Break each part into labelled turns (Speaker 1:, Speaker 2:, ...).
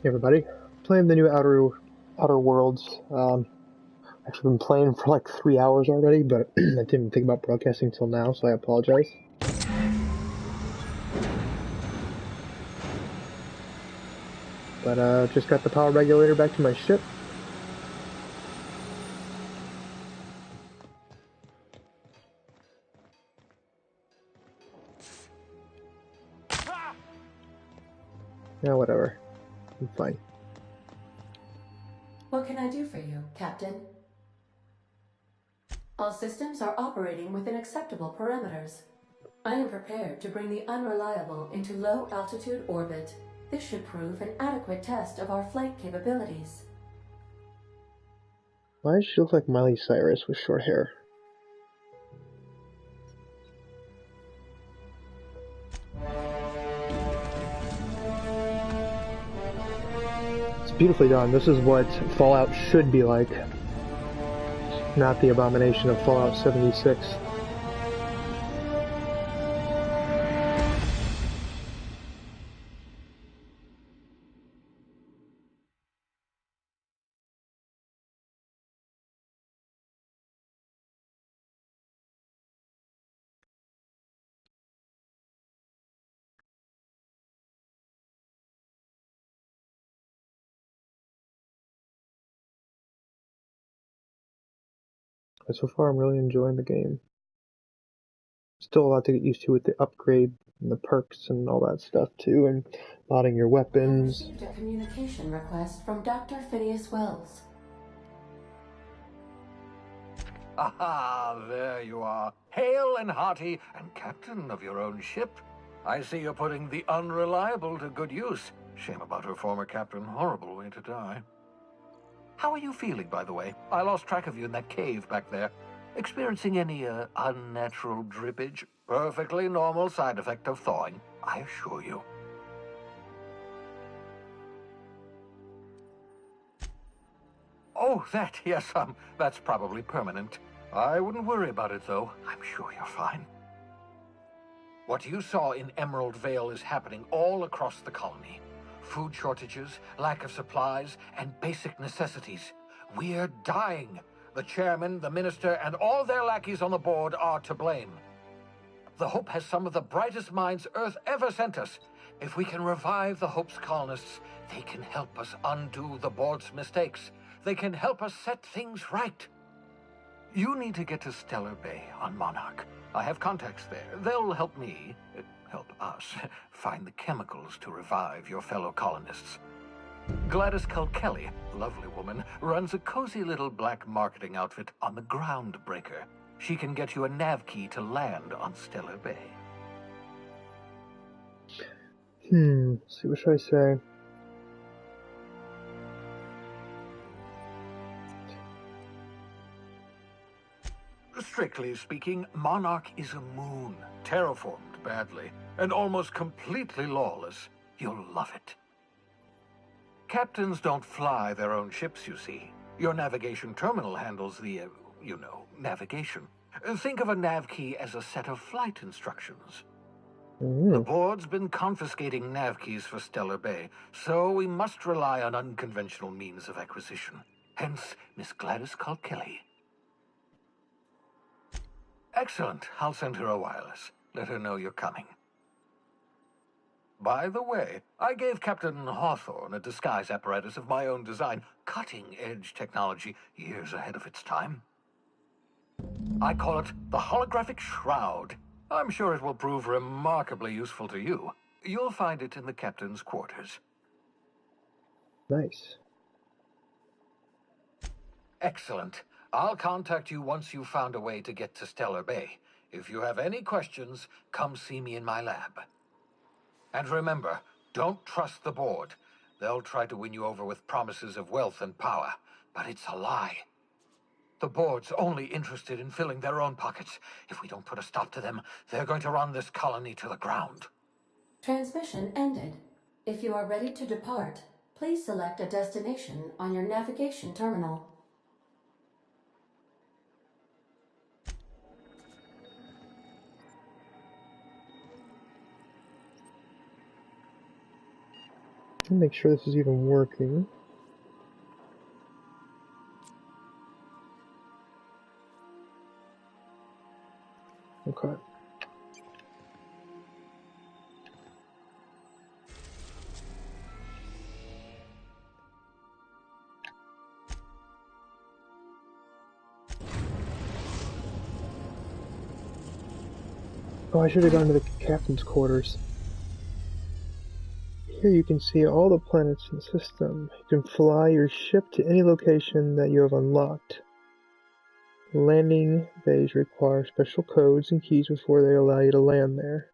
Speaker 1: Hey everybody, playing the new Outer Worlds. Actually been playing for like 3 hours already, but I didn't think about broadcasting till now, so I apologize. But just got the power regulator back to my ship. Yeah, whatever. I'm fine.
Speaker 2: What can I do for you, Captain? All systems are operating within acceptable parameters. I am prepared to bring the unreliable into low-altitude orbit. This should prove an adequate test of our flight capabilities.
Speaker 1: Why does she look like Miley Cyrus with short hair? It's beautifully done. This is what Fallout should be like, not the abomination of Fallout 76. But so far, I'm really enjoying the game. Still a lot to get used to with the upgrade and the perks and all that stuff too, and modding your
Speaker 2: We have
Speaker 1: weapons.
Speaker 2: received a communication request from Dr. Phineas Wells.
Speaker 3: Aha, there you are, hale and hearty, and captain of your own ship. I see you're putting the unreliable to good use. Shame about her former captain, horrible way to die. How are you feeling, by the way? I lost track of you in that cave back there. Experiencing any, unnatural drippage? Perfectly normal side effect of thawing, I assure you. Oh, that, yes, that's probably permanent. I wouldn't worry about it, though. I'm sure you're fine. What you saw in Emerald Vale is happening all across the colony. Food shortages, lack of supplies, and basic necessities. We're dying. The chairman, the minister, and all their lackeys on the board are to blame. The Hope has some of the brightest minds Earth ever sent us. If we can revive the Hope's colonists, they can help us undo the board's mistakes. They can help us set things right. You need to get to Stellar Bay on Monarch. I have contacts there. They'll help me, help us, find the chemicals to revive your fellow colonists. Gladys Kelly, lovely woman, runs a cozy little black marketing outfit on the Groundbreaker. She can get you a nav key to land on Stellar Bay.
Speaker 1: See, what should I say?
Speaker 3: Strictly speaking, Monarch is a moon, terraformed badly, and almost completely lawless. You'll love it. Captains don't fly their own ships, you see. Your navigation terminal handles the, navigation. Think of a nav key as a set of flight instructions. The board's been confiscating nav keys for Stellar Bay, so we must rely on unconventional means of acquisition. Hence, Miss Gladys Kelly. Excellent. I'll send her a wireless. Let her know you're coming. By the way, I gave Captain Hawthorne a disguise apparatus of my own design, cutting-edge technology, years ahead of its time. I call it the Holographic Shroud. I'm sure it will prove remarkably useful to you. You'll find it in the captain's quarters.
Speaker 1: Nice.
Speaker 3: Excellent. I'll contact you once you've found a way to get to Stellar Bay. If you have any questions, come see me in my lab. And remember, don't trust the board. They'll try to win you over with promises of wealth and power, but it's a lie. The board's only interested in filling their own pockets. If we don't put a stop to them, they're going to run this colony to the ground.
Speaker 2: Transmission ended. If you are ready to depart, please select a destination on your navigation terminal.
Speaker 1: Let me make sure this is even working. Okay. Oh, I should have gone to the captain's quarters. Here you can see all the planets in the system. You can fly your ship to any location that you have unlocked. Landing bays require special codes and keys before they allow you to land there.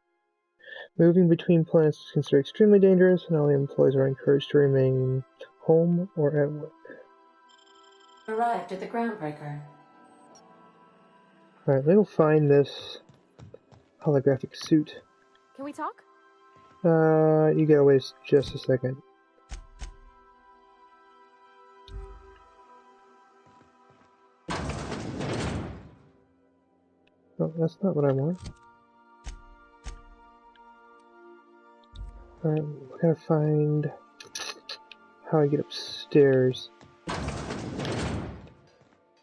Speaker 1: Moving between planets is considered extremely dangerous, and all the employees are encouraged to remain home or at work.
Speaker 2: Arrived at the groundbreaker.
Speaker 1: Alright, let me go find this holographic suit.
Speaker 4: Can we talk?
Speaker 1: You gotta wait just a second. Oh, that's not what I want. Alright, we gotta find how I get upstairs.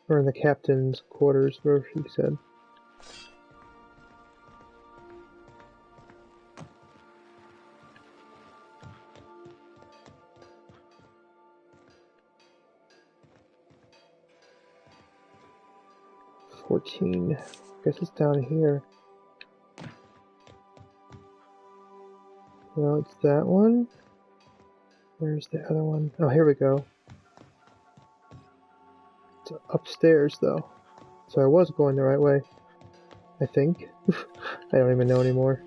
Speaker 1: Or in the captain's quarters, wherever he said. $14. Guess it's down here. Well, it's that one. Where's the other one? Oh, here we go. It's upstairs, though. So I was going the right way. I think. I don't even know anymore.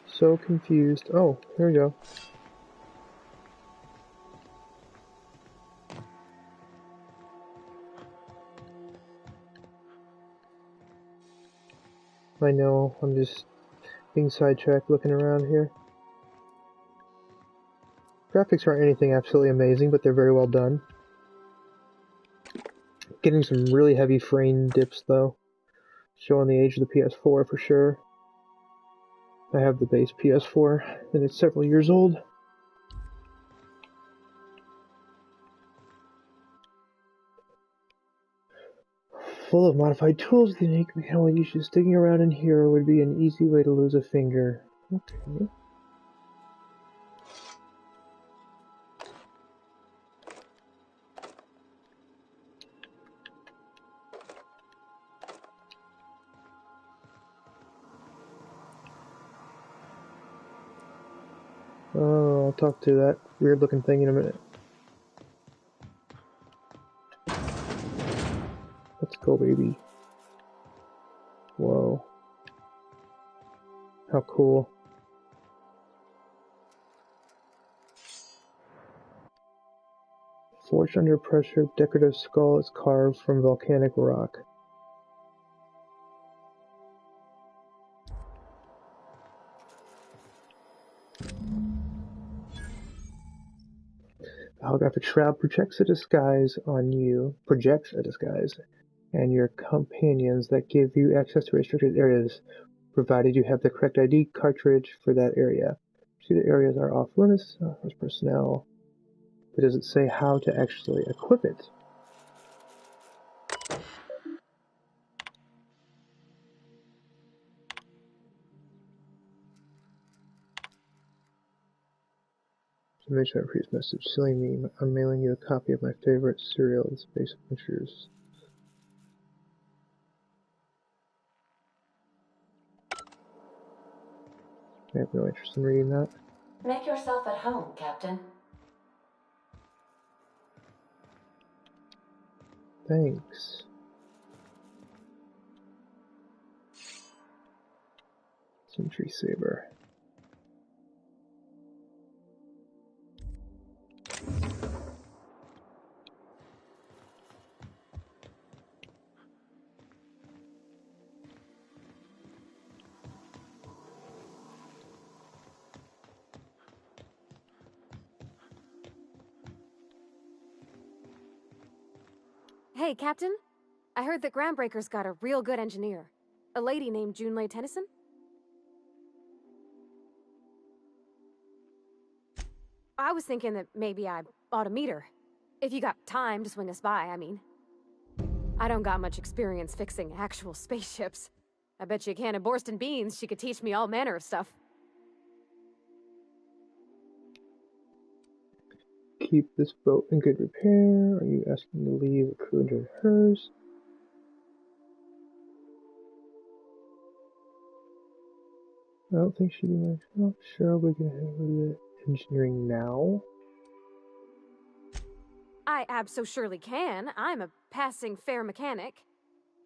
Speaker 1: So confused. Oh, here we go. I know, I'm just being sidetracked looking around here. Graphics aren't anything absolutely amazing, but they're very well done. Getting some really heavy frame dips though. Showing the age of the PS4 for sure. I have the base PS4, and it's several years old. Full of modified tools, the unique mechanical uses. Digging around in here would be an easy way to lose a finger. Okay. Oh, I'll talk to that weird looking thing in a minute. Let's go, baby. Whoa. How cool. Forged under pressure, decorative skull is carved from volcanic rock. The holographic shroud projects a disguise, and your companions that give you access to restricted areas, provided you have the correct ID cartridge for that area. Restricted areas are off limits for personnel, but does it say how to actually equip it? To make sure I previous message, silly me, I'm mailing you a copy of my favorite serial, The Space Adventures. I have no interest in reading that.
Speaker 2: Make yourself at home, Captain.
Speaker 1: Thanks. Sentry Saber.
Speaker 4: Hey, Captain. I heard that Groundbreaker's got a real good engineer. A lady named Junlei Tennyson? I was thinking that maybe I ought to meet her. If you got time to swing us by, I mean. I don't got much experience fixing actual spaceships. I bet you a can of Borston beans she could teach me all manner of stuff.
Speaker 1: Keep this boat in good repair. Are you asking to leave a crew and join hers? I don't think she'd be myself. Sure, we can have the engineering now.
Speaker 4: I abso-surely can. I'm a passing fair mechanic.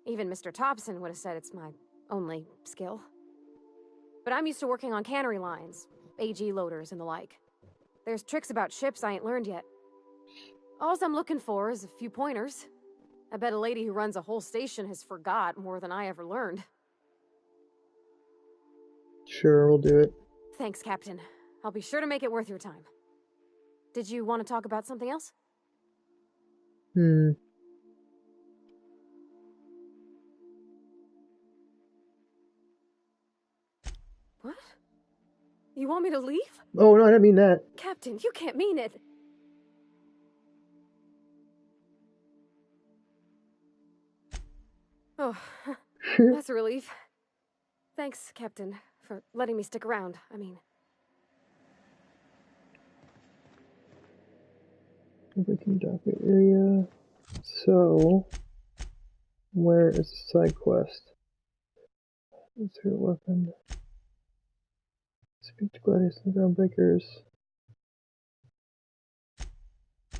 Speaker 4: Even Mr. Thompson would have said it's my only skill. But I'm used to working on cannery lines, AG loaders and the like. There's tricks about ships I ain't learned yet. All I'm looking for is a few pointers. I bet a lady who runs a whole station has forgot more than I ever learned.
Speaker 1: Sure, we'll do it.
Speaker 4: Thanks, Captain. I'll be sure to make it worth your time. Did you want to talk about something else? What? You want me to leave?
Speaker 1: Oh, no, I didn't mean that.
Speaker 4: Captain, you can't mean it. Oh, that's a relief. Thanks, Captain, for letting me stick around. I mean...
Speaker 1: Everything docket area. So, where is the side quest? Insert weapon. Speak to Gladius and Groundbreakers.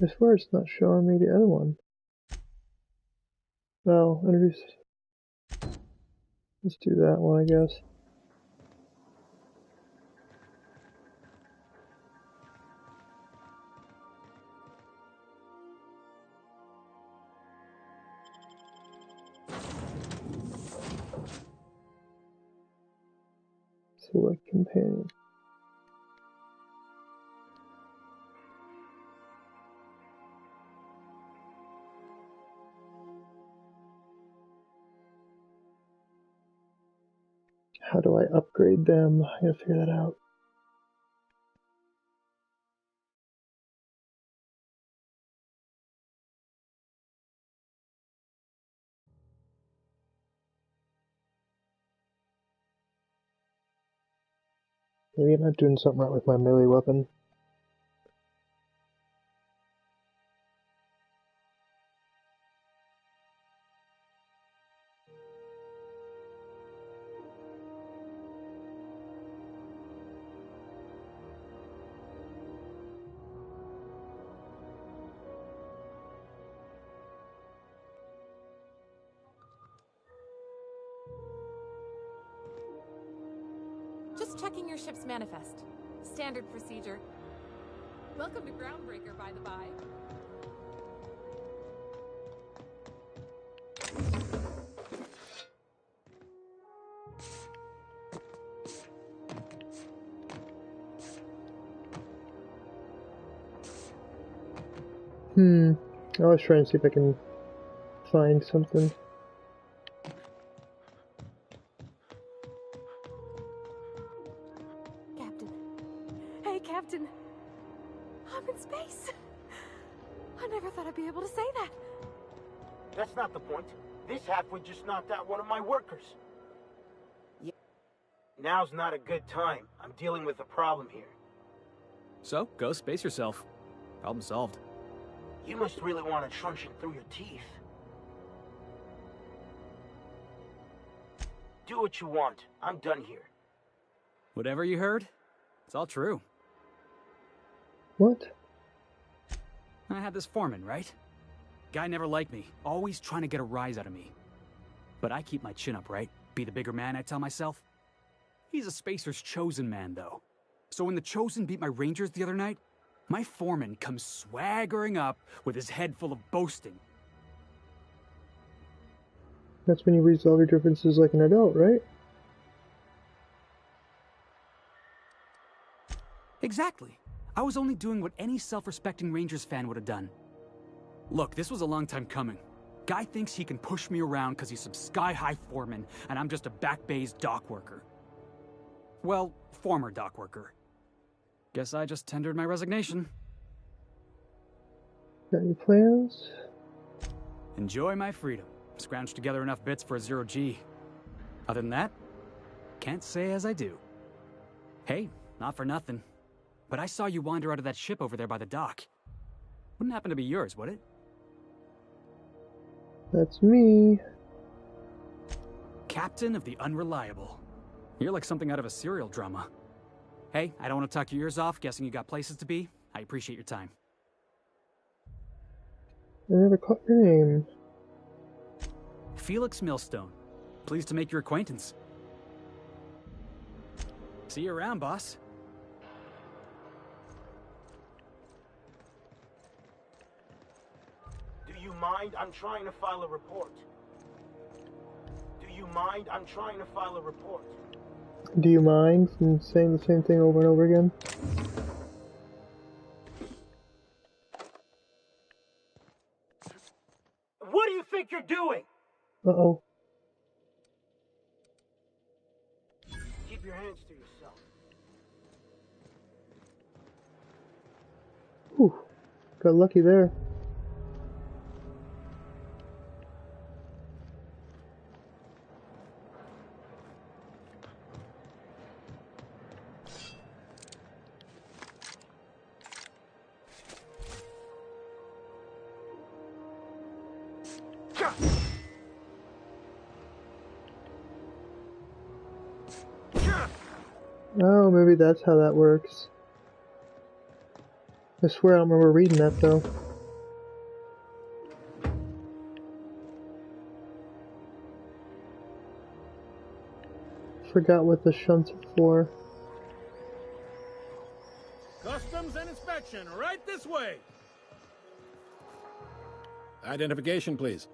Speaker 1: I swear it's not showing me the other one. Well, introduce. Let's do that one, I guess. Select companion. How do I upgrade them? I gotta figure that out. Maybe I'm not doing something right with my melee weapon.
Speaker 5: Just checking your ship's manifest. Standard procedure. Welcome to Groundbreaker, by the by.
Speaker 1: I was trying to see if I can find something.
Speaker 4: Captain. Hey, Captain. I'm in space. I never thought I'd be able to say that.
Speaker 6: That's not the point. This halfwit just knocked out one of my workers. Yeah. Now's not a good time. I'm dealing with a problem here.
Speaker 7: So, go space yourself. Problem solved.
Speaker 6: You must really want to truncheon through your teeth. Do what you want. I'm done here.
Speaker 7: Whatever you heard, it's all true.
Speaker 1: What?
Speaker 7: I had this foreman, right? Guy never liked me, always trying to get a rise out of me. But I keep my chin up, right? Be the bigger man, I tell myself. He's a Spacer's chosen man, though. So when the Chosen beat my Rangers the other night, my foreman comes swaggering up with his head full of boasting.
Speaker 1: That's when you resolve your differences like an adult, right?
Speaker 7: Exactly. I was only doing what any self-respecting Rangers fan would have done. Look, this was a long time coming. Guy thinks he can push me around because he's some sky-high foreman, and I'm just a back bay's dock worker. Well, former dock worker. Guess I just tendered my resignation.
Speaker 1: Got any plans?
Speaker 7: Enjoy my freedom. Scrounged together enough bits for a 0G. Other than that, can't say as I do. Hey, not for nothing, but I saw you wander out of that ship over there by the dock. Wouldn't happen to be yours, would it?
Speaker 1: That's me.
Speaker 7: Captain of the Unreliable. You're like something out of a serial drama. Hey, I don't want to talk your ears off, guessing you got places to be. I appreciate your time.
Speaker 1: I never caught your name.
Speaker 7: Felix Millstone. Pleased to make your acquaintance. See you around, boss.
Speaker 6: Do you mind? I'm trying to file a report. Do you mind? I'm trying to file a report.
Speaker 1: Do you mind from saying the same thing over and over again?
Speaker 6: What do you think you're doing?
Speaker 1: Uh-oh.
Speaker 6: Keep your hands to yourself.
Speaker 1: Whew. Got lucky there. Oh, maybe that's how that works. I swear I don't remember reading that though. Forgot what the shunts are for.
Speaker 8: Customs and inspection, right this way. Identification, please.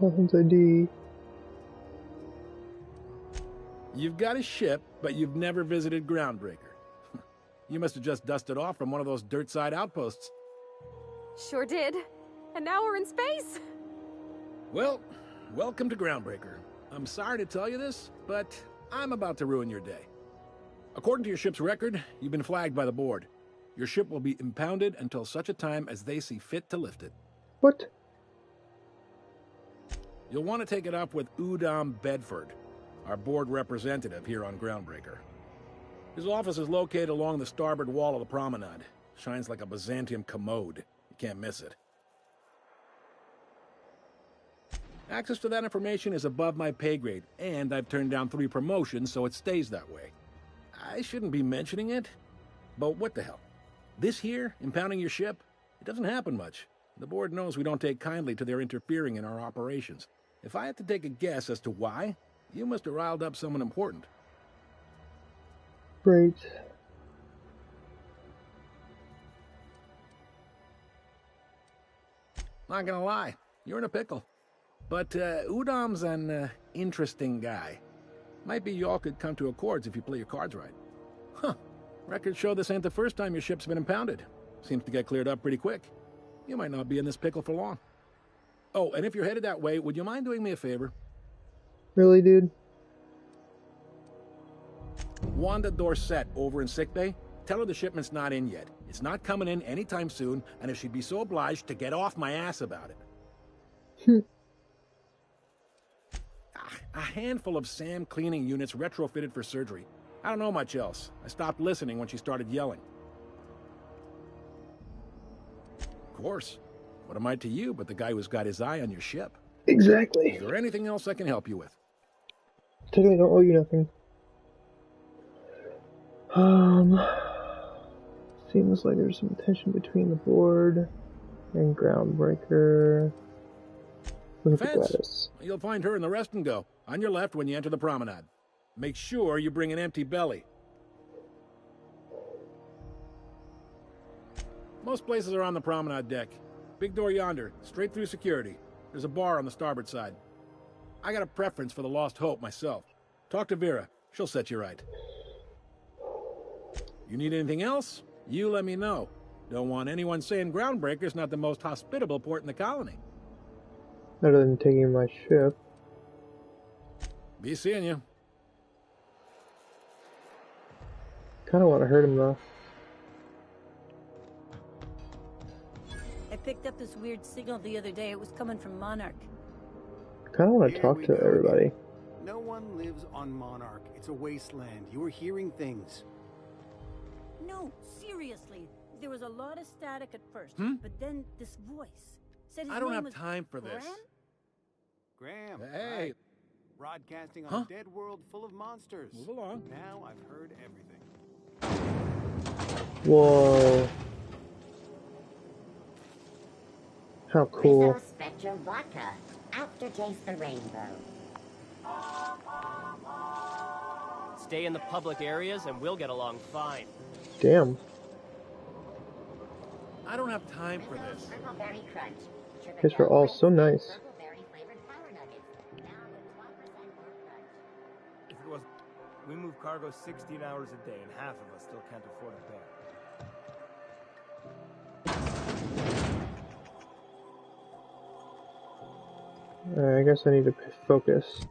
Speaker 1: Weapons ID.
Speaker 8: You've got a ship, but you've never visited Groundbreaker. You must have just dusted off from one of those dirt-side outposts.
Speaker 4: Sure did. And now we're in space.
Speaker 8: Well, welcome to Groundbreaker. I'm sorry to tell you this, but I'm about to ruin your day. According to your ship's record, you've been flagged by the board. Your ship will be impounded until such a time as they see fit to lift it.
Speaker 1: What?
Speaker 8: You'll want to take it up with Udom Bedford, our board representative here on Groundbreaker. His office is located along the starboard wall of the promenade. Shines like a Byzantium commode. You can't miss it. Access to that information is above my pay grade, and I've turned down 3 promotions, so it stays that way. I shouldn't be mentioning it, but what the hell? This here, impounding your ship, it doesn't happen much. The board knows we don't take kindly to their interfering in our operations. If I had to take a guess as to why, you must have riled up someone important.
Speaker 1: Great.
Speaker 8: Not gonna lie, you're in a pickle. But Udom's an interesting guy. Might be y'all could come to accords if you play your cards right. Huh. Records show this ain't the first time your ship's been impounded. Seems to get cleared up pretty quick. You might not be in this pickle for long. Oh, and if you're headed that way, would you mind doing me a favor?
Speaker 1: Really, dude?
Speaker 8: Wanda Dorset over in sickbay, tell her the shipment's not in yet. It's not coming in anytime soon, and if she'd be so obliged to get off my ass about it. A handful of SAM cleaning units retrofitted for surgery. I don't know much else. I stopped listening when she started yelling. Of course. What am I to you but the guy who's got his eye on your ship?
Speaker 1: Exactly.
Speaker 8: Is there anything else I can help you with?
Speaker 1: Technically, I don't owe you nothing. Seems like there's some tension between the board and Groundbreaker. Look at Gladys.
Speaker 8: You'll find her in the rest and go, on your left when you enter the promenade. Make sure you bring an empty belly. Most places are on the promenade deck. Big door yonder, straight through security. There's a bar on the starboard side. I got a preference for the Lost Hope myself. Talk to Vera. She'll set you right. You need anything else? You let me know. Don't want anyone saying Groundbreaker's not the most hospitable port in the colony.
Speaker 1: Other than taking my ship.
Speaker 8: Be seeing you.
Speaker 1: Kinda wanna hurt him though.
Speaker 9: I picked up this weird signal the other day. It was coming from Monarch.
Speaker 1: Kinda wanna
Speaker 10: Here
Speaker 1: talk
Speaker 10: we
Speaker 1: to
Speaker 10: go
Speaker 1: everybody.
Speaker 10: again. No one lives on Monarch. It's a wasteland. You're hearing things.
Speaker 9: No, seriously. There was a lot of static at first, but then this voice said his
Speaker 8: I don't
Speaker 9: name
Speaker 8: have
Speaker 9: was
Speaker 8: time for this.
Speaker 9: Graham?
Speaker 10: Graham.
Speaker 8: Hey.
Speaker 10: Right. Broadcasting on a dead world full of monsters.
Speaker 8: Move along.
Speaker 10: Now I've heard everything.
Speaker 1: Whoa. How cool.
Speaker 11: Rizzo Spectrum Vodka. Aftertaste the rainbow.
Speaker 12: Stay in the public areas and we'll get along fine.
Speaker 1: Damn.
Speaker 8: I don't have time for this.
Speaker 11: Purpleberry Crunch.
Speaker 1: You guys were all so nice.
Speaker 11: Purpleberry flavored power nuggets. Now with 12% more crunch.
Speaker 12: If it was, we move cargo 16 hours a day and half of us still can't afford a bed.
Speaker 1: I guess I need to focus.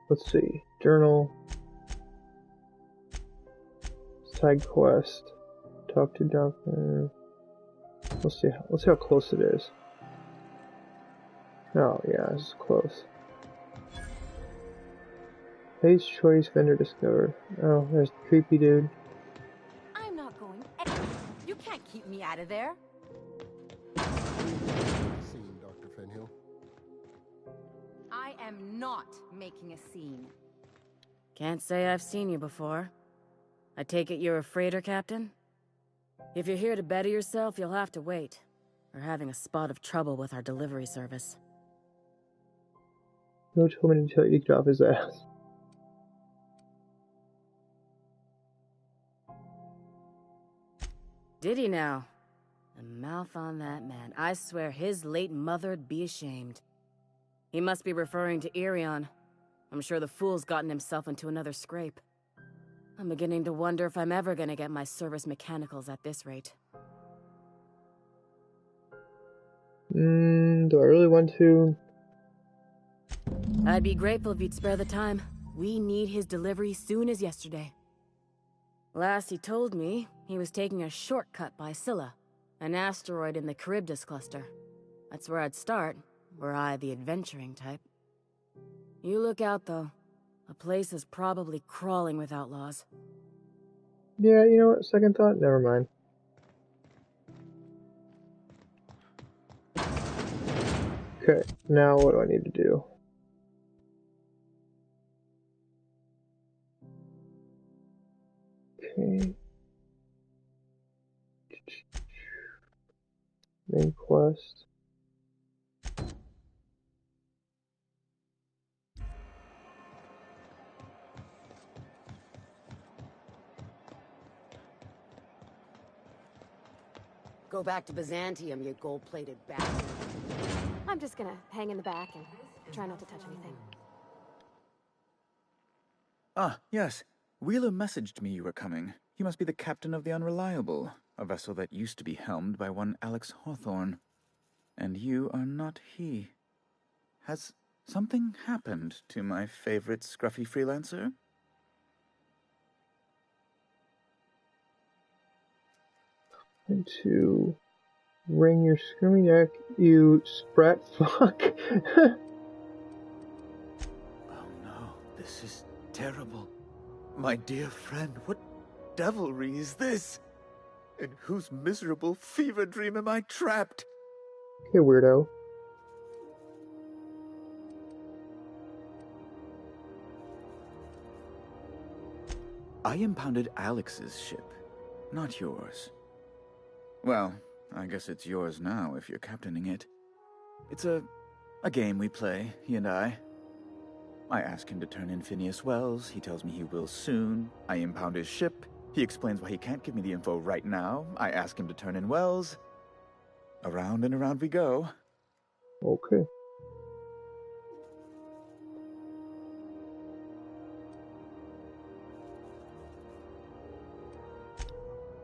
Speaker 1: Let's see. Journal. Side quest. Talk to Duncan. Let's see how close it is. Oh yeah, this is close. Page choice vendor discovered. Oh, there's the creepy dude.
Speaker 5: I'm not going anywhere. You can't keep me out of there.
Speaker 10: Scene, Dr. Fenhill.
Speaker 5: I am not making a scene.
Speaker 9: Can't say I've seen you before. I take it you're a freighter captain? If you're here to better yourself, you'll have to wait. We're having a spot of trouble with our delivery service.
Speaker 1: No told me to tell you to get off his ass.
Speaker 9: Did he now? The mouth on that man. I swear his late mother'd be ashamed. He must be referring to Irion. I'm sure the fool's gotten himself into another scrape. I'm beginning to wonder if I'm ever gonna get my service mechanicals at this rate.
Speaker 1: Do I really want to?
Speaker 9: I'd be grateful if you'd spare the time. We need his delivery soon as yesterday. Last he told me, he was taking a shortcut by Scylla, an asteroid in the Charybdis cluster. That's where I'd start, were I the adventuring type. You look out, though. The place is probably crawling with outlaws.
Speaker 1: Yeah, you know what? Second thought? Never mind. Okay, now what do I need to do? Okay. Main quest.
Speaker 9: Go back to Byzantium, you gold-plated bastard.
Speaker 4: I'm just gonna hang in the back and try not to touch anything.
Speaker 13: Ah, yes. Wheeler messaged me you were coming. He must be the captain of the Unreliable, a vessel that used to be helmed by one Alex Hawthorne. And you are not he. Has something happened to my favorite scruffy freelancer?
Speaker 1: And to wring your screaming neck, you sprat fuck.
Speaker 13: Oh no, this is terrible. My dear friend, what devilry is this? In whose miserable fever dream am I trapped?
Speaker 1: Okay, weirdo.
Speaker 13: I impounded Alex's ship, not yours. Well, I guess it's yours now if you're captaining it. It's a game we play, he and I. I ask him to turn in Phineas Wells, he tells me he will soon. I impound his ship, he explains why he can't give me the info right now. I ask him to turn in Wells. Around and around we go.
Speaker 1: Okay.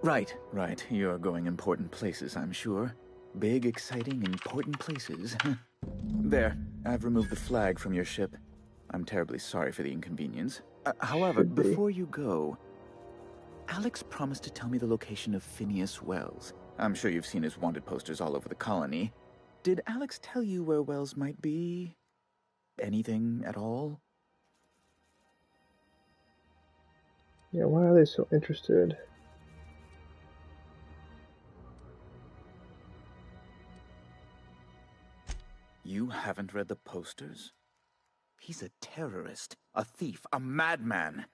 Speaker 13: Right. You're going important places, I'm sure. Big, exciting, important places. There, I've removed the flag from your ship. I'm terribly sorry for the inconvenience. However, before you go, Alex promised to tell me the location of Phineas Wells. I'm sure you've seen his wanted posters all over the colony. Did Alex tell you where Wells might be? Anything at all?
Speaker 1: Yeah, why are they so interested?
Speaker 13: You haven't read the posters? He's a terrorist, a thief, a madman.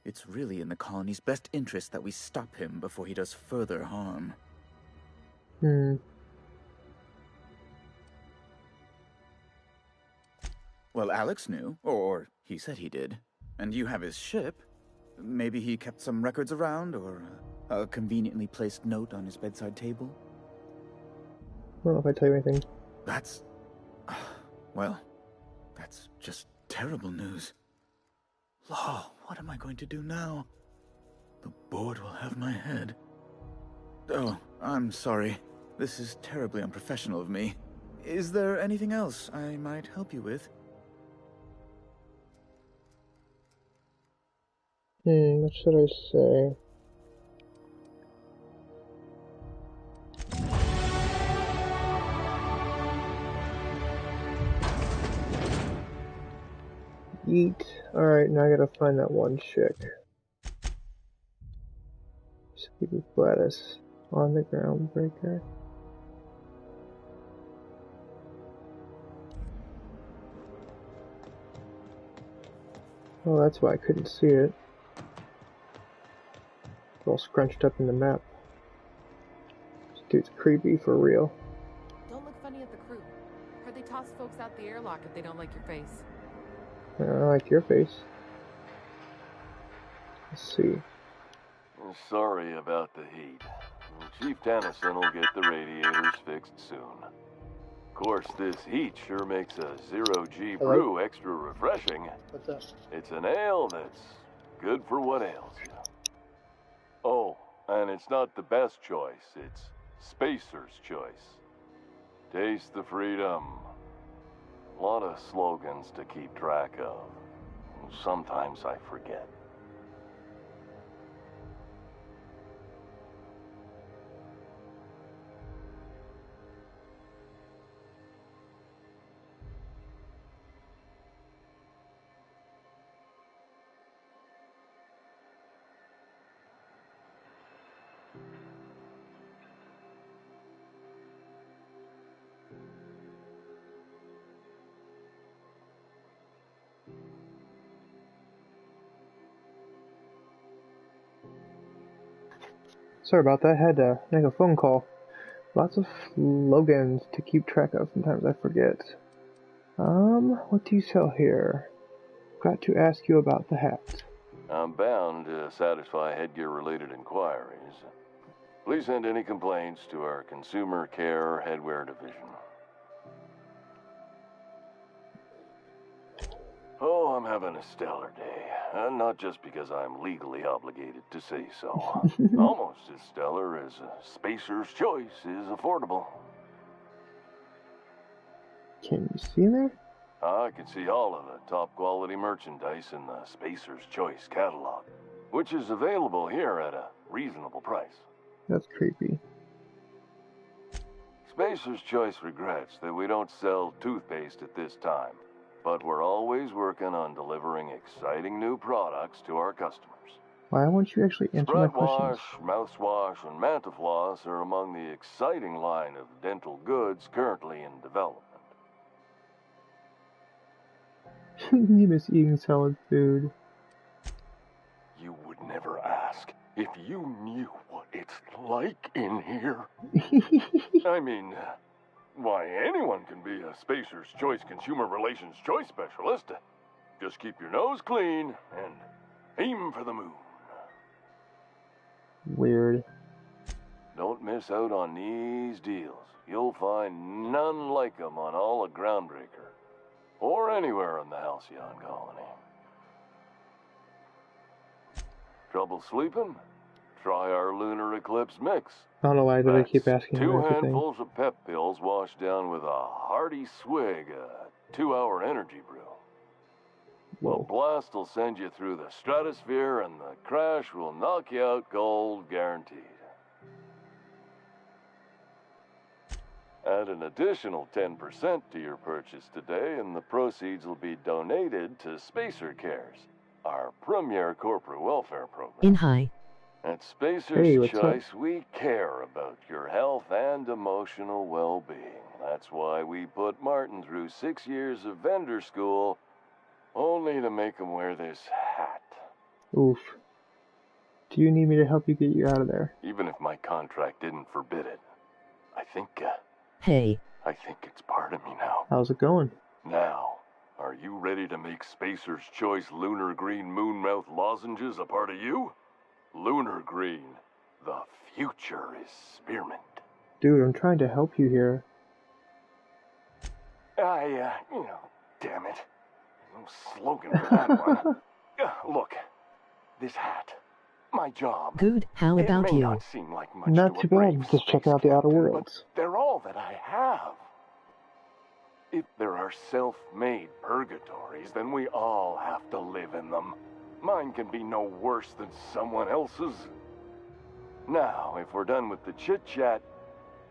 Speaker 13: It's really in the colony's best interest that we stop him before he does further harm. Well, Alex knew, or he said he did. And you have his ship. Maybe he kept some records around, or a conveniently placed note on his bedside table?
Speaker 1: I don't know if I tell you anything.
Speaker 13: That's... well, that's just terrible news. Law, what am I going to do now? The board will have my head. Oh, I'm sorry. This is terribly unprofessional of me. Is there anything else I might help you with?
Speaker 1: What should I say? Eat. Alright, now I gotta find that one chick. Speak with Gladys on the groundbreaker. Oh, that's why I couldn't see it. It's all scrunched up in the map. This dude's creepy for real.
Speaker 5: Don't look funny at the crew. Heard they toss folks out the airlock if they don't like your face.
Speaker 1: I like your face. Let's see.
Speaker 14: Sorry about the heat. Chief Tennyson will get the radiators fixed soon. Of course, this heat sure makes a zero-G brew extra refreshing.
Speaker 1: What's up?
Speaker 14: It's an ale that's good for what ails you. Oh, and it's not the best choice. It's Spacer's choice. Taste the freedom. A lot of slogans to keep track of. Sometimes I forget.
Speaker 1: Sorry about that. I had to make a phone call. Lots of slogans to keep track of. Sometimes I forget. What do you sell here? Got to ask you about the hat.
Speaker 14: I'm bound to satisfy headgear-related inquiries. Please send any complaints to our Consumer Care Headwear Division. Oh, I'm having a stellar day. Not just because I'm legally obligated to say so. Almost as stellar as Spacer's Choice is affordable.
Speaker 1: Can you see there?
Speaker 14: I can see all of the top-quality merchandise in the Spacer's Choice catalog, which is available here at a reasonable price.
Speaker 1: That's creepy.
Speaker 14: Spacer's Choice regrets that we don't sell toothpaste at this time, but we're always working on delivering exciting new products to our customers.
Speaker 1: Why won't you actually answer my
Speaker 14: Spread
Speaker 1: questions?
Speaker 14: wash, mouthwash, and Mantafloss are among the exciting line of dental goods currently in development.
Speaker 1: You miss eating solid food.
Speaker 14: You would never ask if you knew what it's like in here. I mean, why, anyone can be a Spacer's Choice Consumer Relations Choice Specialist. Just keep your nose clean and aim for the moon.
Speaker 1: Weird.
Speaker 14: Don't miss out on these deals. You'll find none like them on all of Groundbreaker, or anywhere in the Halcyon colony. Trouble sleeping? Try our Lunar Eclipse mix.
Speaker 1: I don't know why do they keep asking me
Speaker 14: 2
Speaker 1: everything.
Speaker 14: handfuls of pep pills washed down with a hearty swig, a 2-hour energy brew. The blast will send you through the stratosphere, and the crash will knock you out cold, guaranteed. Add an additional 10% to your purchase today, and the proceeds will be donated to Spacer Cares, our premier corporate welfare program.
Speaker 15: In high.
Speaker 14: At Spacer's
Speaker 1: Hey, what's up?
Speaker 14: Choice, we care about your health and emotional well-being. That's why we put Martin through 6 years of vendor school, only to make him wear this hat.
Speaker 1: Oof. Do you need me to help you get you out of there?
Speaker 14: Even if my contract didn't forbid it, I think it's part of me now.
Speaker 1: How's it going?
Speaker 14: Now, are you ready to make Spacer's Choice Lunar Green Moonmouth lozenges a part of you? Lunar Green, the future is spearmint.
Speaker 1: Dude, I'm trying to help you here.
Speaker 14: Damn it. No slogan for that one. Look, this hat, my job.
Speaker 15: Good, how about
Speaker 14: it may
Speaker 15: you?
Speaker 14: not seem like much
Speaker 1: Not
Speaker 14: to
Speaker 1: too
Speaker 14: a brave
Speaker 1: bad, just checking out the
Speaker 14: space
Speaker 1: outer
Speaker 14: captain,
Speaker 1: worlds.
Speaker 14: but they're all that I have. If there are self-made purgatories, then we all have to live in them. Mine can be no worse than someone else's. Now, if we're done with the chit-chat,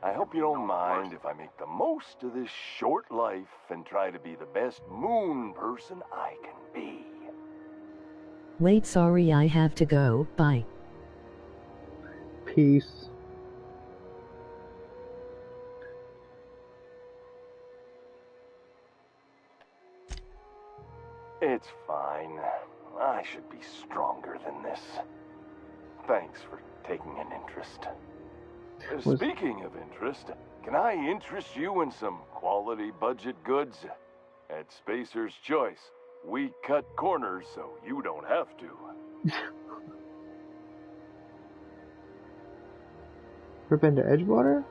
Speaker 14: I hope you don't mind if I make the most of this short life and try to be the best moon person I can be.
Speaker 15: Wait, sorry, I have to go. Bye.
Speaker 1: Peace.
Speaker 14: It's fine. I should be stronger than this. Thanks for taking an interest. Speaking of interest, can I interest you in some quality budget goods? At Spacer's Choice, we cut corners so you don't have to.
Speaker 1: Ever been to Edgewater?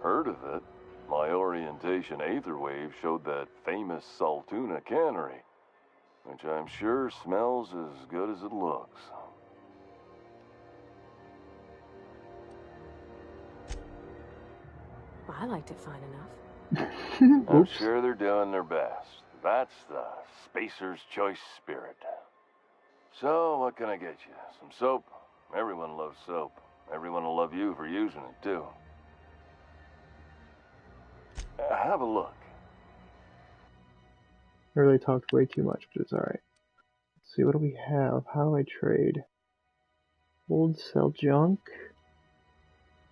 Speaker 14: Heard of it. My orientation Aetherwave showed that famous Saltuna cannery, which I'm sure smells as good as it looks.
Speaker 4: I liked it fine enough.
Speaker 14: I'm sure they're doing their best. That's the Spacer's Choice spirit. So, what can I get you? Some soap? Everyone loves soap. Everyone will love you for using it, too. Have a look.
Speaker 1: I really talked way too much, but it's alright. Let's see, what do we have? How do I trade? Old sell junk.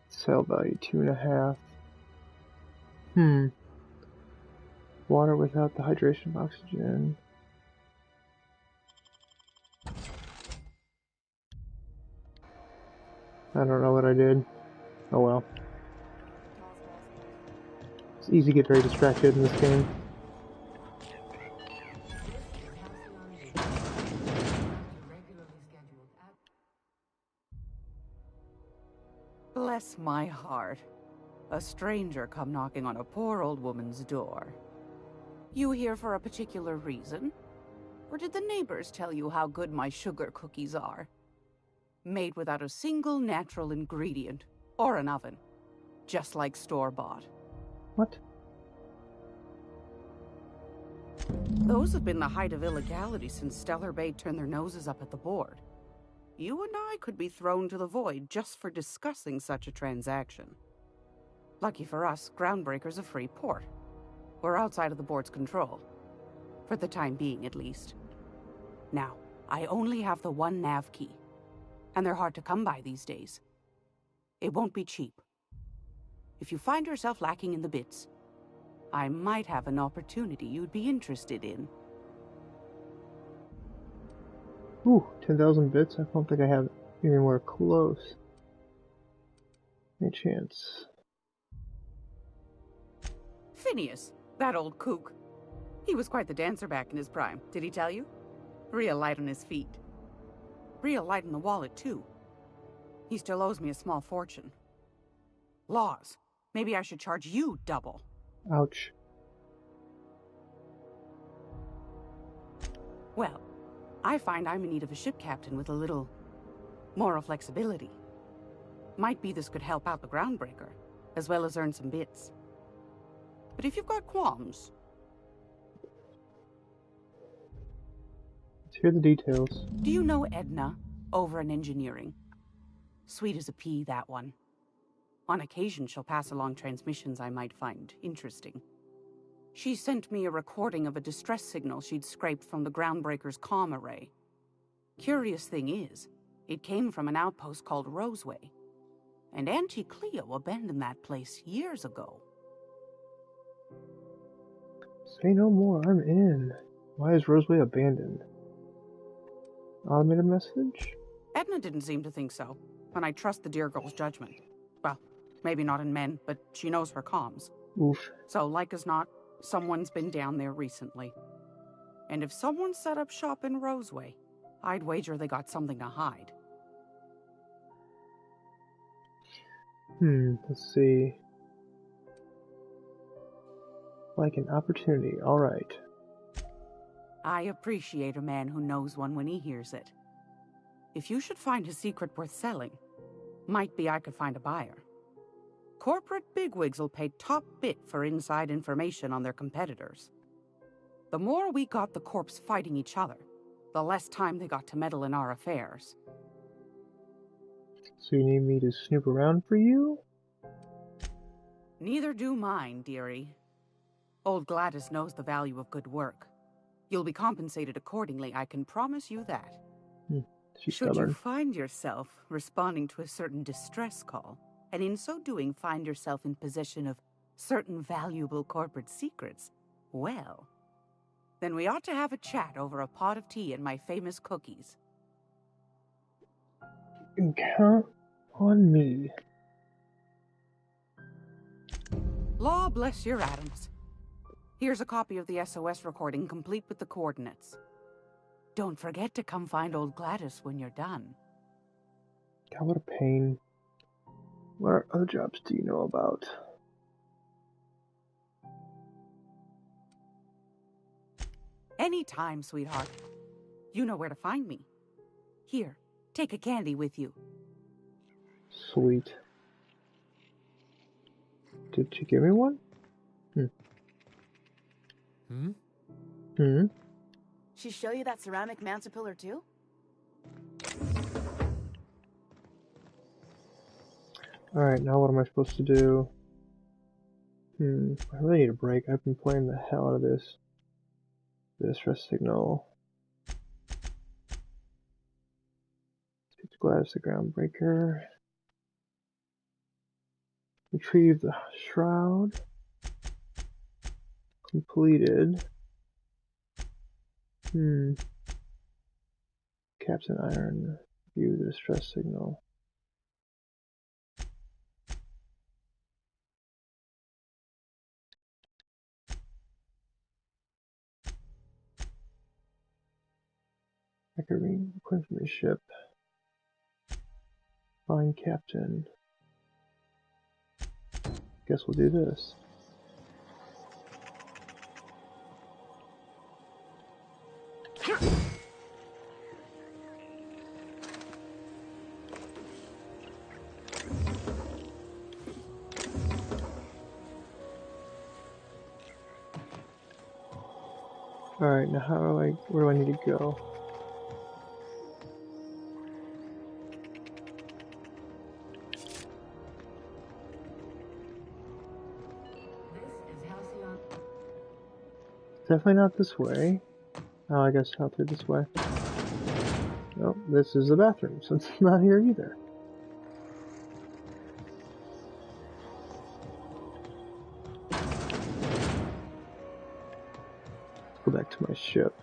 Speaker 1: Sell value 2.5. Water without the hydration of oxygen. I don't know what I did. Oh well. It's easy to get very distracted in this game.
Speaker 16: Bless my heart. A stranger come knocking on a poor old woman's door. You here for a particular reason? Or did the neighbors tell you how good my sugar cookies are? Made without a single natural ingredient, or an oven. Just like store-bought.
Speaker 1: What?
Speaker 16: Those have been the height of illegality since Stellar Bay turned their noses up at the board. You and I could be thrown to the void just for discussing such a transaction. Lucky for us, Groundbreaker's a free port. We're outside of the board's control. For the time being, at least. Now, I only have the one nav key. And they're hard to come by these days. It won't be cheap. If you find yourself lacking in the bits, I might have an opportunity you'd be interested in.
Speaker 1: Ooh, 10,000 bits? I don't think I have anywhere close. Any chance?
Speaker 16: Phineas, that old kook. He was quite the dancer back in his prime, did he tell you? Real light on his feet. Real light in the wallet, too. He still owes me a small fortune. Laws. Maybe I should charge you double.
Speaker 1: Ouch.
Speaker 16: Well, I find I'm in need of a ship captain with a little moral flexibility. Might be this could help out the Groundbreaker, as well as earn some bits. But if you've got qualms...
Speaker 1: Hear the details.
Speaker 16: Do you know Edna, over in engineering? Sweet as a pea, that one. On occasion, she'll pass along transmissions I might find interesting. She sent me a recording of a distress signal she'd scraped from the Groundbreaker's comm array. Curious thing is, it came from an outpost called Roseway. And Auntie Cleo abandoned that place years ago.
Speaker 1: Say no more, I'm in. Why is Roseway abandoned? Automated message?
Speaker 16: Edna didn't seem to think so, and I trust the dear girl's judgment. Well, maybe not in men, but she knows her comms.
Speaker 1: Oof.
Speaker 16: So, like as not, someone's been down there recently. And if someone set up shop in Roseway, I'd wager they got something to hide.
Speaker 1: Let's see. Like an opportunity, alright.
Speaker 16: I appreciate a man who knows one when he hears it. If you should find a secret worth selling, might be I could find a buyer. Corporate bigwigs will pay top bit for inside information on their competitors. The more we got the corps fighting each other, the less time they got to meddle in our affairs.
Speaker 1: So you need me to snoop around for you?
Speaker 16: Neither do mine, dearie. Old Gladys knows the value of good work. You'll be compensated accordingly, I can promise you that.
Speaker 1: She's
Speaker 16: Should
Speaker 1: stubborn.
Speaker 16: you find yourself responding to a certain distress call, and in so doing find yourself in possession of certain valuable corporate secrets, well, then we ought to have a chat over a pot of tea and my famous cookies.
Speaker 1: Count on me.
Speaker 16: Law bless your Adams. Here's a copy of the SOS recording, complete with the coordinates. Don't forget to come find old Gladys when you're done.
Speaker 1: God, what a pain. What other jobs do you know about?
Speaker 16: Anytime, sweetheart. You know where to find me. Here, take a candy with you.
Speaker 1: Sweet. Did she give me one?
Speaker 17: She show you that ceramic mantle pillar too?
Speaker 1: Alright, now what am I supposed to do? I really need a break. I've been playing the hell out of this. Distress signal. Speak to Gladys, the Groundbreaker. Retrieve the shroud. Completed. Captain Iron. View the distress signal. I could read the queen from the ship. Find Captain. Guess we'll do this. Alright, now where do I need to go? Definitely not this way. Oh, I guess out through this way. Nope, this is the bathroom, so it's not here either. Let's go back to my ship.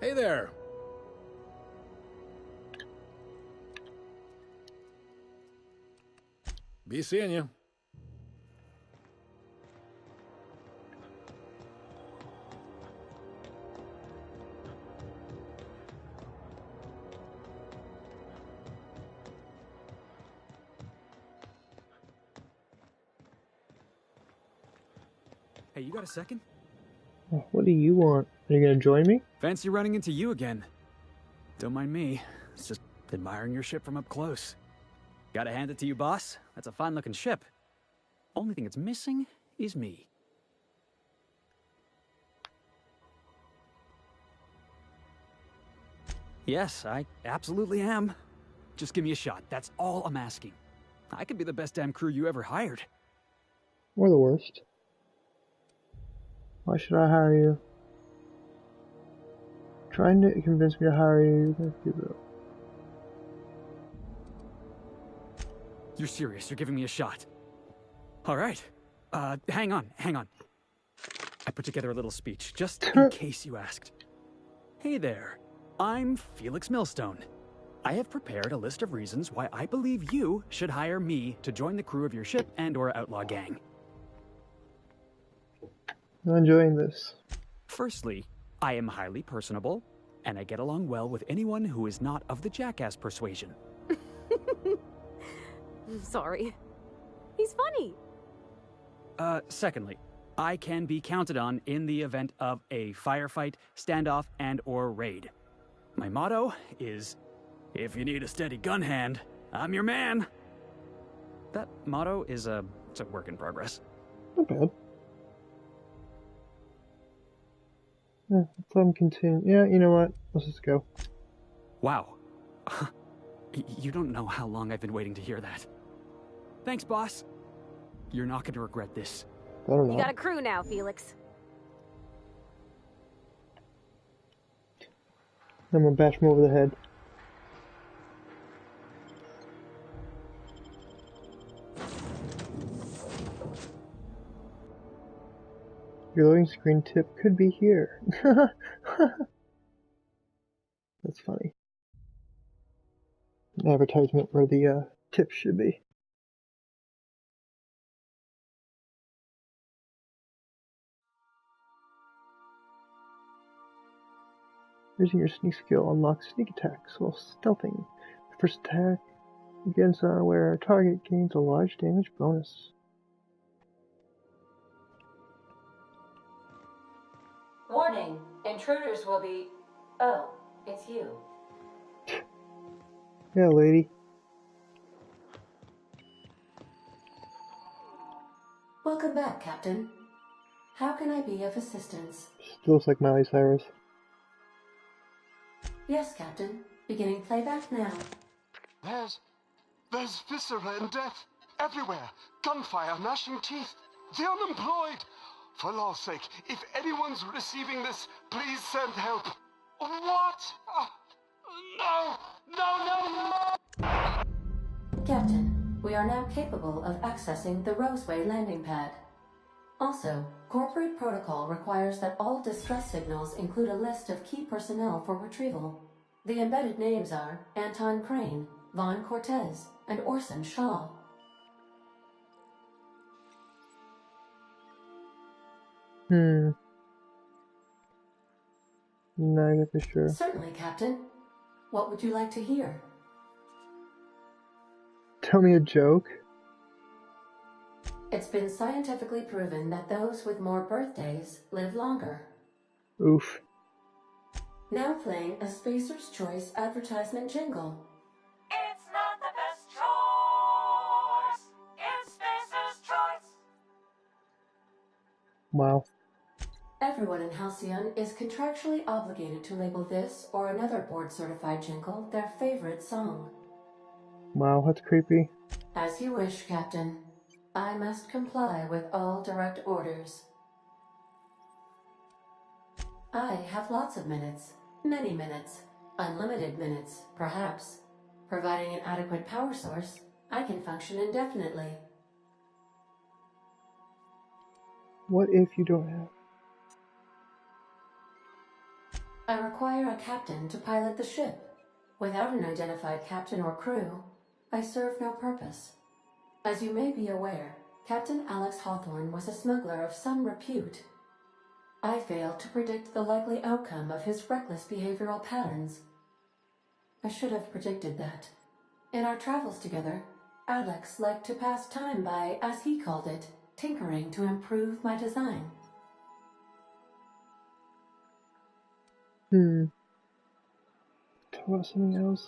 Speaker 8: Hey there. Be seeing you.
Speaker 7: Hey, you got a second?
Speaker 1: What do you want? Are you gonna join me?
Speaker 7: Fancy running into you again. Don't mind me. It's just admiring your ship from up close. Gotta hand it to you, boss. That's a fine-looking ship. Only thing it's missing is me. Yes, I absolutely am. Just give me a shot. That's all I'm asking. I could be the best damn crew you ever hired.
Speaker 1: Or the worst. Why should I hire you? Trying to convince me to hire you, if you will.
Speaker 7: You're serious? You're giving me a shot? All right. Hang on. I put together a little speech, just in case you asked. Hey there. I'm Felix Millstone. I have prepared a list of reasons why I believe you should hire me to join the crew of your ship and/or outlaw gang.
Speaker 1: I'm enjoying this.
Speaker 7: Firstly, I am highly personable, and I get along well with anyone who is not of the jackass persuasion.
Speaker 4: I'm sorry. He's funny.
Speaker 7: Secondly, I can be counted on in the event of a firefight, standoff, and/or raid. My motto is, if you need a steady gun hand, I'm your man. That motto is it's a work in progress.
Speaker 1: Not bad. Yeah, let them continue. Yeah, you know what? Let's just go.
Speaker 7: Wow. You don't know how long I've been waiting to hear that. Thanks, boss. You're not going to regret this.
Speaker 4: You got a crew now, Felix.
Speaker 1: I'm gonna bash him over the head. Your loading screen tip could be here. That's funny. An advertisement where the tip should be. Using your sneak skill unlocks sneak attacks while stealthing. The first attack against an unaware target gains a large damage bonus.
Speaker 2: Warning, intruders will be... Oh, it's you.
Speaker 1: Yeah, lady.
Speaker 2: Welcome back, Captain. How can I be of assistance?
Speaker 1: Still looks like Miley Cyrus.
Speaker 2: Yes, Captain. Beginning playback now.
Speaker 18: There's viscera and death everywhere. Gunfire, gnashing teeth. The unemployed. For law's sake, if anyone's receiving this, please send help. What? No!
Speaker 2: Captain, we are now capable of accessing the Roseway landing pad. Also, corporate protocol requires that all distress signals include a list of key personnel for retrieval. The embedded names are Anton Crane, Vaughn Cortez, and Orson Shaw.
Speaker 1: Neither for sure.
Speaker 2: Certainly, Captain. What would you like to hear?
Speaker 1: Tell me a joke.
Speaker 2: It's been scientifically proven that those with more birthdays live longer.
Speaker 1: Oof.
Speaker 2: Now playing a Spacer's Choice advertisement jingle.
Speaker 19: It's not the best choice. It's Spacer's Choice.
Speaker 1: Wow.
Speaker 2: Everyone in Halcyon is contractually obligated to label this or another board-certified jingle their favorite song.
Speaker 1: Wow, that's creepy.
Speaker 2: As you wish, Captain. I must comply with all direct orders. I have lots of minutes. Many minutes. Unlimited minutes, perhaps. Providing an adequate power source, I can function indefinitely.
Speaker 1: What if you don't have?
Speaker 2: I require a captain to pilot the ship. Without an identified captain or crew, I serve no purpose. As you may be aware, Captain Alex Hawthorne was a smuggler of some repute. I failed to predict the likely outcome of his reckless behavioral patterns. I should have predicted that. In our travels together, Alex liked to pass time by, as he called it, tinkering to improve my design.
Speaker 1: Talk about something else.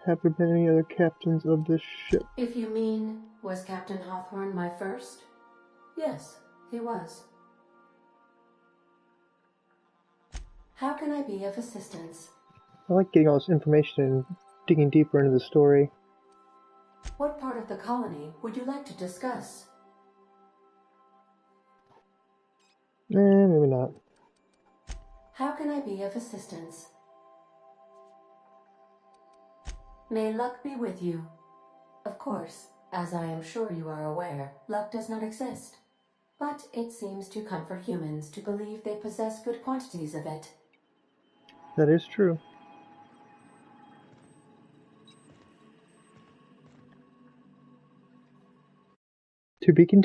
Speaker 1: Have there been any other captains of this ship?
Speaker 2: If you mean, was Captain Hawthorne my first? Yes, he was. How can I be of assistance?
Speaker 1: I like getting all this information and digging deeper into the story.
Speaker 2: What part of the colony would you like to discuss?
Speaker 1: Maybe not.
Speaker 2: How can I be of assistance? May luck be with you. Of course, as I am sure you are aware, luck does not exist. But it seems to comfort humans to believe they possess good quantities of it.
Speaker 1: That is true. To be continued.